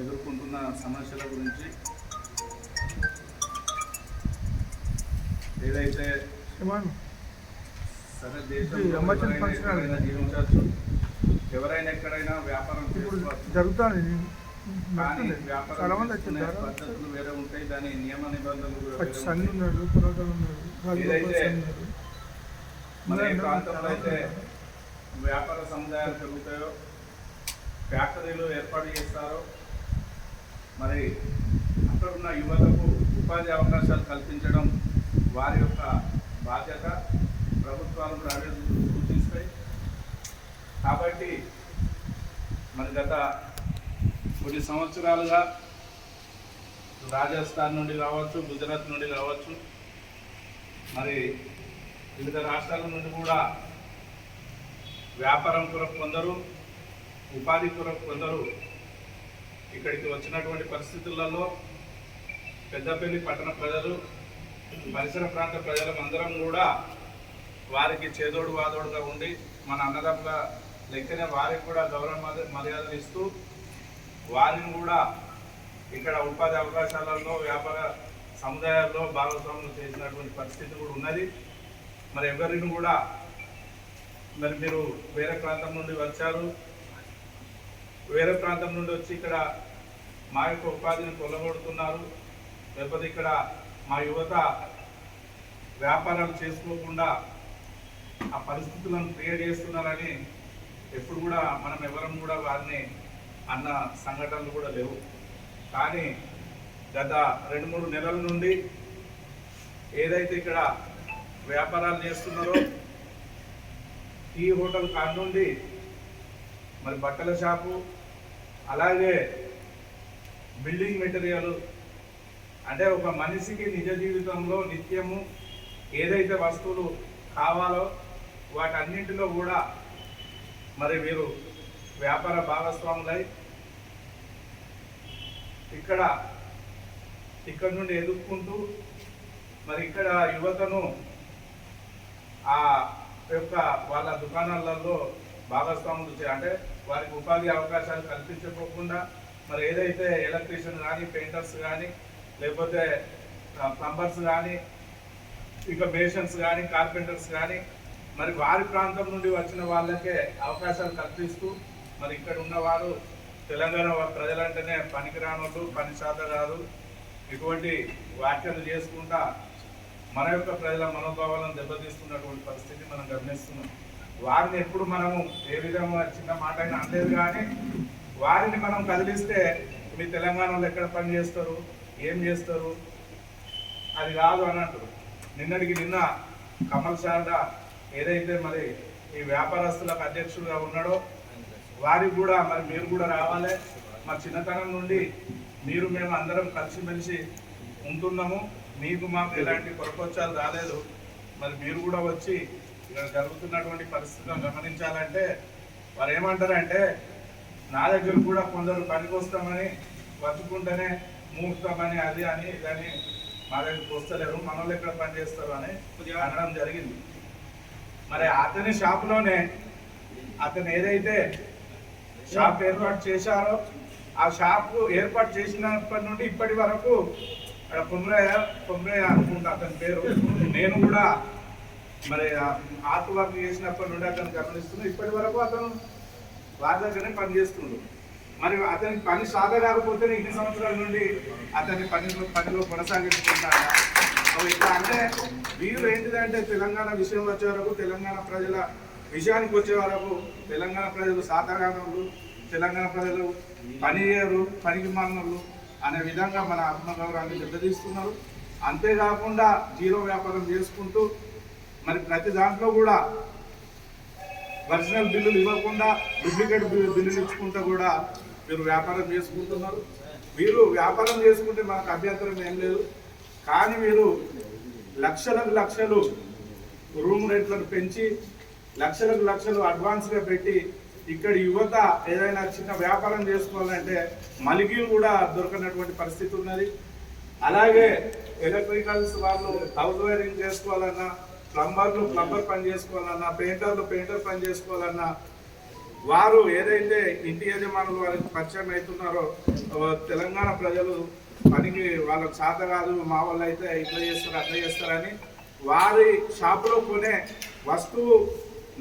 ఎదుర్కొంటున్న సమస్యల గురించి ఏదైతే సరే దేశంలో ఎవరైనా జీవించవచ్చు, ఎవరైనా ఎక్కడైనా వ్యాపారం జరుగుతుంది, కానీ వ్యాపారం పద్ధతులు వేరే ఉంటాయి, దాని నియమ నిబంధనలు ఏదైతే మన ఏ ప్రాంతంలో అయితే వ్యాపార సముదాయాలు పెరుగుతాయో, ఫ్యాక్టరీలు ఏర్పాటు చేస్తారో, మరి అక్కడ ఉన్న యువతకు ఉపాధి అవకాశాలు కల్పించడం వారి యొక్క బాధ్యత. ప్రభుత్వాలు కూడా అదే సూచిస్తాయి. కాబట్టి మరి గత కొన్ని సంవత్సరాలుగా రాజస్థాన్ నుండి కావచ్చు, గుజరాత్ నుండి కావచ్చు, మరి వివిధ రాష్ట్రాల నుండి కూడా వ్యాపారం కొరకు కొందరు, ఉపాధి కొరకు కొందరు ఇక్కడికి వచ్చినటువంటి పరిస్థితులలో పెద్దపల్లి పట్టణ ప్రజలు, పరిసర ప్రాంత ప్రజలందరం కూడా వారికి చేదోడు వాదోడుగా ఉండి మన అన్నదమ్ముల లెక్కనే వారికి కూడా గౌరవ మర్యాదలు ఇస్తూ వారిని కూడా ఇక్కడ ఉపాధి అవకాశాలలో, వ్యాపార సముదాయాల్లో భాగస్వాములు చేసినటువంటి పరిస్థితి కూడా ఉన్నది. మరి ఎవరిని కూడా మరి మీరు వేరే ప్రాంతం నుండి వచ్చారు, వేరే ప్రాంతం నుండి వచ్చి ఇక్కడ మా యొక్క ఉపాధిని కొల్లగొడుతున్నారు, లేకపోతే ఇక్కడ మా యువత వ్యాపారాలు చేసుకోకుండా ఆ పరిస్థితులను క్రియేట్ చేస్తున్నారని ఎప్పుడు కూడా మనం ఎవరం కూడా వారిని అన్న సంఘటనలు కూడా లేవు. కానీ గత 2-3 నెలల నుండి ఏదైతే ఇక్కడ వ్యాపారాలు చేస్తున్నారో, టీ హోటల్ కాడ నుండి మరి బట్టల షాపు, అలాగే బిల్డింగ్ మెటీరియల్, అంటే ఒక మనిషికి నిజ జీవితంలో నిత్యము ఏదైతే వస్తువులు కావాలో వాటన్నింటిలో కూడా మరి వీరు వ్యాపార భాగస్వాములై ఇక్కడ నుండి ఎదుర్కొంటూ మరి ఇక్కడ యువతను ఆ యొక్క వాళ్ళ దుకాణాలలో భాగస్వాములు అంటే వారికి ఉపాధి అవకాశాలు కల్పించకోకుండా మరి ఏదైతే ఎలక్ట్రీషియన్ కానీ, పెయింటర్స్ కానీ, లేకపోతే ప్లంబర్స్ కానీ, ఇక మేషన్స్ కానీ, కార్పెంటర్స్ కానీ మరి వారి ప్రాంతం నుండి వచ్చిన వాళ్ళకే అవకాశాలు కల్పిస్తూ మరి ఇక్కడ ఉన్నవారు తెలంగాణ ప్రజలంటేనే పనికిరానోళ్ళు, పని శాత కాదు, ఇటువంటి వ్యాఖ్యలు చేసుకుంటా మన యొక్క ప్రజల మనోభావాలను దెబ్బతీస్తున్నటువంటి పరిస్థితి మనం గమనిస్తున్నాం. వారిని ఎప్పుడు మనము ఏ విధంగా చిన్న మాట అయినా అనలేదు, కానీ వారిని మనం కదిలిస్తే మీ తెలంగాణలో ఎక్కడ పని చేస్తారు, ఏం చేస్తారు, అది కాదు అని అంటారు. నిన్నటికి నిన్న కమల్ షార్డా ఏదైతే మరి ఈ వ్యాపారస్తులకు అధ్యక్షులుగా ఉన్నాడో వారికి కూడా మరి మీరు కూడా రావాలి. మా చిన్నతనం నుండి మీరు మేము అందరం కలిసిమెలిసి ఉంటున్నాము, మీకు మాకు ఎలాంటి పొరపచ్చాలు రాలేదు. మరి మీరు కూడా వచ్చి ఇక్కడ జరుగుతున్నటువంటి పరిస్థితులను గమనించాలంటే వారు ఏమంటారంటే, నా దగ్గర కూడా కొందరు పనికి వస్తామని వచ్చుకుంటేనే ముహూర్తమని అది అని ఇదని మా దగ్గరికి వస్తలేరు, మన వాళ్ళు ఎక్కడ పని చేస్తారు అని అనడం జరిగింది. మరి అతని షాపులోనే అతను ఏదైతే షాప్ ఏర్పాటు చేశారో ఆ షాపు ఏర్పాటు చేసినప్పటి నుండి ఇప్పటి వరకు పొమ్రయ్య అనుకుంటా అతని పేరు, నేను కూడా మరి ఆర్ట్ వర్క్ చేసినప్పటి నుండి అతను గమనిస్తున్నాను. ఇప్పటి వరకు అతను వారి దగ్గరనే పనిచేస్తున్నాడు. మరి అతనికి పని సాధకాకపోతేనే ఇన్ని సంవత్సరాల నుండి అతని పనిలో కొనసాగించుకుంటారు. ఇట్లా అంటే వీరు ఏంటిదంటే తెలంగాణ విషయం వచ్చే వరకు, తెలంగాణ ప్రజల విషయానికి వచ్చే వరకు తెలంగాణ ప్రజలు సాధారణలు, తెలంగాణ ప్రజలు పనిచేయరు, పనికి మానవులు అనే విధంగా మన ఆత్మగౌరవాన్ని దెబ్బతీస్తున్నారు. అంతేకాకుండా జీరో వ్యాపారం చేసుకుంటూ మరి ప్రతి దాంట్లో కూడా ఒరిజినల్ బిల్లులు ఇవ్వకుండా డూప్లికేట్ బిల్లులు ఇచ్చుకుంటూ కూడా వీరు వ్యాపారం చేసుకుంటున్నారు. వీరు వ్యాపారం చేసుకుంటే మనకు అభ్యంతరం ఏం లేదు, కానీ వీరు లక్షలు రూమ్ రేట్లను పెంచి లక్షలు అడ్వాన్స్గా పెట్టి ఇక్కడ యువత ఏదైనా చిన్న వ్యాపారం చేసుకోవాలంటే మలికీలు కూడా దొరకనటువంటి పరిస్థితి ఉన్నది. అలాగే ఎలక్ట్రికల్స్ వాళ్ళు హౌస్ వైరింగ్ చేసుకోవాలన్నా, ప్లంబర్ పని చేసుకోవాలన్నా, పెయింటర్ పని చేసుకోవాలన్నా వారు ఏదైతే ఇంటి యజమానులు వారికి పరిచయం అవుతున్నారో తెలంగాణ ప్రజలు పనికి వాళ్ళకి చేత కాదు, మా వాళ్ళు అయితే ఇట్లా చేస్తారు అట్లా చేస్తారని వారి షాపులో కొనే వస్తువు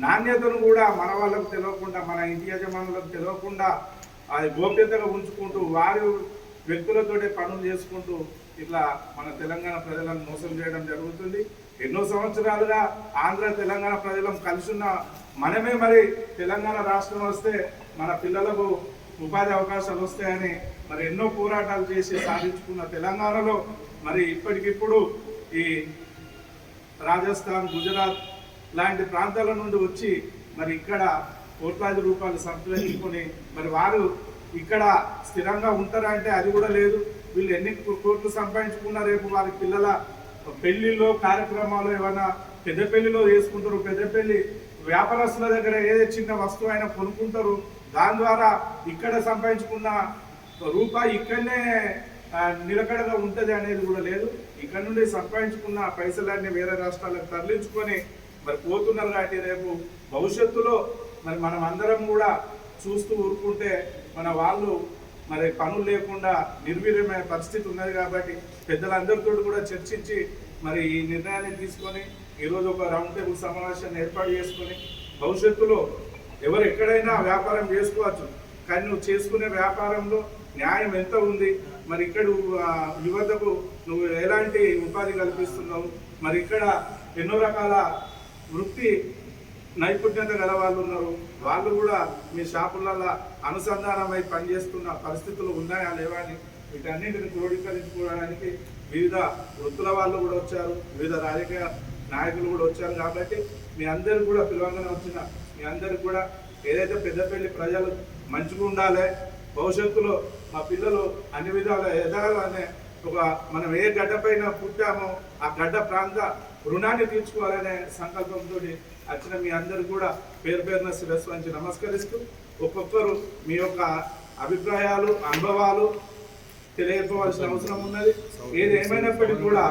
నాణ్యతను కూడా మన వాళ్ళకు తెలియకుండా, మన ఇంటి యజమానులకు తెలియకుండా అది గోప్యతగా ఉంచుకుంటూ వారి వ్యక్తులతోటే పనులు చేసుకుంటూ ఇట్లా మన తెలంగాణ ప్రజలను మోసం చేయడం జరుగుతుంది. ఎన్నో సంవత్సరాలుగా ఆంధ్ర తెలంగాణ ప్రజలను కలిసి ఉన్న మనమే మరి తెలంగాణ రాష్ట్రం వస్తే మన పిల్లలకు ఉపాధి అవకాశాలు వస్తాయని మరి ఎన్నో పోరాటాలు చేసి సాధించుకున్న తెలంగాణలో మరి ఇప్పటికిప్పుడు ఈ రాజస్థాన్, గుజరాత్ లాంటి ప్రాంతాల నుండి వచ్చి మరి ఇక్కడ కోట్లాది రూపాయలు సంపాదించుకొని మరి వారు ఇక్కడ స్థిరంగా ఉంటారంటే అది కూడా లేదు. వీళ్ళు ఎన్ని కోట్లు సంపాదించుకున్నా రేపు వారి పిల్లల పెళ్లిలో కార్యక్రమాలు ఏమైనా పెద్ద పెళ్లిలో చేసుకుంటారు, పెద్ద పెళ్లి వ్యాపారస్తుల దగ్గర ఏదే చిన్న వస్తువు అయినా కొనుక్కుంటారు. దాని ద్వారా ఇక్కడ సంపాదించుకున్న రూపాయి ఇక్కడనే నిలకడగా ఉంటుంది అనేది కూడా లేదు. ఇక్కడ నుండి సంపాదించుకున్న పైసలన్నీ వేరే రాష్ట్రాలకు తరలించుకొని మరి పోతున్నారు. కాబట్టి రేపు భవిష్యత్తులో మరి మనం అందరం కూడా చూస్తూ ఊరుకుంటే మన వాళ్ళు మరి పనులు లేకుండా నిర్వీర్యమైన పరిస్థితి ఉన్నది. కాబట్టి పెద్దలందరితో కూడా చర్చించి మరి ఈ నిర్ణయాన్ని తీసుకొని ఈరోజు ఒక రౌండ్ టేబుల్ సమావేశాన్ని ఏర్పాటు చేసుకొని భవిష్యత్తులో ఎవరు ఎక్కడైనా వ్యాపారం చేసుకోవచ్చు, కానీ నువ్వు చేసుకునే వ్యాపారంలో న్యాయం ఎంత ఉంది, మరి ఇక్కడ యువతకు నువ్వు ఎలాంటి ఉపాధి కల్పిస్తున్నావు, మరి ఇక్కడ ఎన్నో రకాల వృత్తి నైపుణ్యత గల వాళ్ళు ఉన్నారు, వాళ్ళు కూడా మీ షాపులలో అనుసంధానమై పనిచేస్తున్న పరిస్థితులు ఉన్నాయా లేవా అని వీటన్నింటిని క్రోడీకరించుకోవడానికి వివిధ వృత్తుల వాళ్ళు కూడా వచ్చారు, వివిధ రాజకీయ నాయకులు కూడా వచ్చారు. కాబట్టి మీ అందరికి కూడా పిలవంగానే వచ్చిన మీ అందరికి కూడా ఏదైతే పెద్దపల్లి ప్రజలు మంచిగా ఉండాలి, భవిష్యత్తులో మా పిల్లలు అన్ని విధాలు ఎదగాలనే ఒక మనం ఏ గడ్డ పైన పుట్టామో ఆ గడ్డ ప్రాంత రుణాన్ని తీర్చుకోవాలనే సంకల్పంతో వచ్చిన మీ అందరికి కూడా పేరు పేరున శిరస్సు వంచి నమస్కరిస్తూ ఒక్కొక్కరు మీ యొక్క అభిప్రాయాలు, అనుభవాలు తెలియకపోవాల్సిన అవసరం ఉన్నది. ఏది ఏమైనప్పటికీ కూడా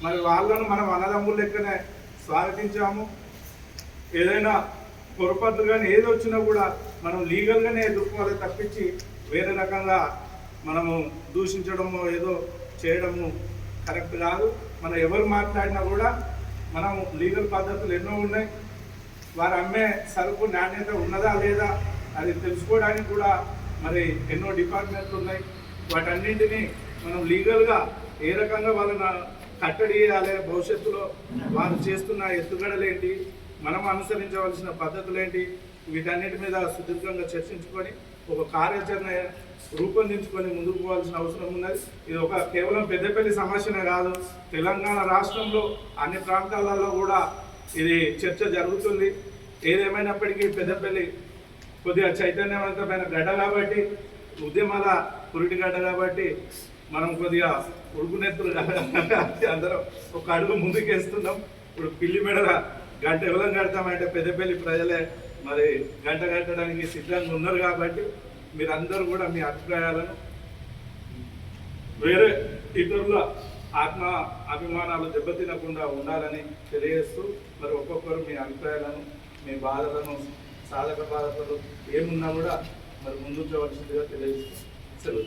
మరి వాళ్ళను మనం అన్నదమ్ముల లెక్కనే స్వాగతించాము. ఏదైనా పొరపాటు కానీ ఏది వచ్చినా కూడా మనం లీగల్గానే ఎదుర్కోవాలి తప్పించి వేరే రకంగా మనము దూషించడము ఏదో చేయడము కరెక్ట్ కాదు. మనం ఎవరు మాట్లాడినా కూడా మనం లీగల్ పద్ధతులు ఎన్నో ఉన్నాయి. వారు అమ్మే సరుకు నాణ్యత ఉన్నదా లేదా అది తెలుసుకోవడానికి కూడా మరి ఎన్నో డిపార్ట్మెంట్లు ఉన్నాయి. వాటన్నింటినీ మనం లీగల్గా ఏ రకంగా వాళ్ళని కట్టడి చేయాలి, భవిష్యత్తులో వారు చేస్తున్న ఎత్తుగడలేంటి, మనం అనుసరించవలసిన పద్ధతులేంటి, వీటన్నిటి మీద సుదీర్ఘంగా చర్చించుకొని ఒక కార్యాచరణ రూపొందించుకొని ముందుకు పోవాల్సిన అవసరం ఉన్నది. ఇది ఒక కేవలం పెద్దపల్లి సమస్యనే కాదు, తెలంగాణ రాష్ట్రంలో అన్ని ప్రాంతాలలో కూడా ఇది చర్చ జరుగుతుంది. ఏదేమైనప్పటికీ పెద్దపల్లి కొద్దిగా చైతన్యవంతమైన గడ్డ కాబట్టి, ఉద్యమాల పురిటి గడ్డ కాబట్టి మనం కొద్దిగా ఉడుకునెత్తులు అందరం ఒక అడుగు ముందుకేస్తున్నాం. ఇప్పుడు పిల్లి మెడల గంట ఎవరం కడతామంటే పెద్దపల్లి ప్రజలే మరి గంట కట్టడానికి సిద్ధంగా ఉన్నారు. కాబట్టి మీరందరూ కూడా మీ అభిప్రాయాలను వేరే ఇతరుల ఆత్మ అభిమానాలు దెబ్బతినకుండా ఉండాలని తెలియజేస్తూ మరి ఒక్కొక్కరు మీ అభిప్రాయాలను, మీ బాధలను, సాధక బాధలు ఏమున్నా కూడా మరి ముందుంచవలసిందిగా తెలియజేస్తూ సెలవు.